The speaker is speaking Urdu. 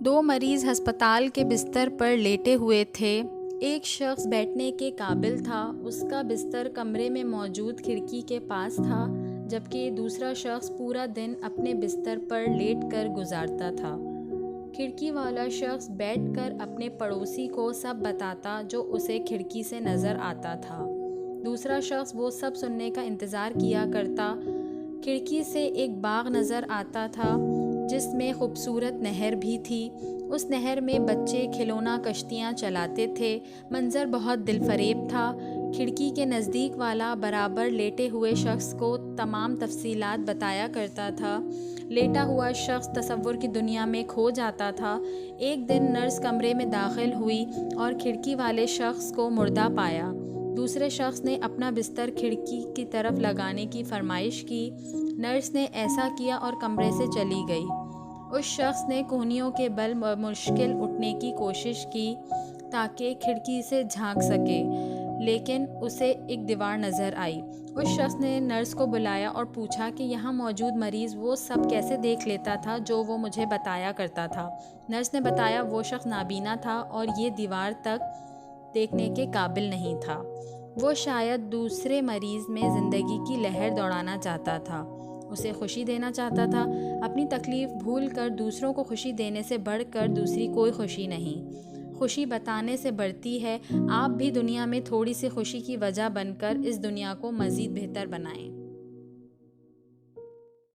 دو مریض ہسپتال کے بستر پر لیٹے ہوئے تھے۔ ایک شخص بیٹھنے کے قابل تھا، اس کا بستر کمرے میں موجود کھڑکی کے پاس تھا، جبکہ دوسرا شخص پورا دن اپنے بستر پر لیٹ کر گزارتا تھا۔ کھڑکی والا شخص بیٹھ کر اپنے پڑوسی کو سب بتاتا جو اسے کھڑکی سے نظر آتا تھا۔ دوسرا شخص وہ سب سننے کا انتظار کیا کرتا۔ کھڑکی سے ایک باغ نظر آتا تھا جس میں خوبصورت نہر بھی تھی۔ اس نہر میں بچے کھلونا کشتیاں چلاتے تھے۔ منظر بہت دل فریب تھا۔ کھڑکی کے نزدیک والا برابر لیٹے ہوئے شخص کو تمام تفصیلات بتایا کرتا تھا۔ لیٹا ہوا شخص تصور کی دنیا میں کھو جاتا تھا۔ ایک دن نرس کمرے میں داخل ہوئی اور کھڑکی والے شخص کو مردہ پایا۔ دوسرے شخص نے اپنا بستر کھڑکی کی طرف لگانے کی فرمائش کی۔ نرس نے ایسا کیا اور کمرے سے چلی گئی۔ اس شخص نے کہنیوں کے بل مشکل اٹھنے کی کوشش کی تاکہ کھڑکی سے جھانک سکے، لیکن اسے ایک دیوار نظر آئی۔ اس شخص نے نرس کو بلایا اور پوچھا کہ یہاں موجود مریض وہ سب کیسے دیکھ لیتا تھا جو وہ مجھے بتایا کرتا تھا۔ نرس نے بتایا وہ شخص نابینا تھا اور یہ دیوار تک دیکھنے کے قابل نہیں تھا۔ وہ شاید دوسرے مریض میں زندگی کی لہر دوڑانا چاہتا تھا، اسے خوشی دینا چاہتا تھا۔ اپنی تکلیف بھول کر دوسروں کو خوشی دینے سے بڑھ کر دوسری کوئی خوشی نہیں۔ خوشی بتانے سے بڑھتی ہے۔ آپ بھی دنیا میں تھوڑی سی خوشی کی وجہ بن کر اس دنیا کو مزید بہتر بنائیں۔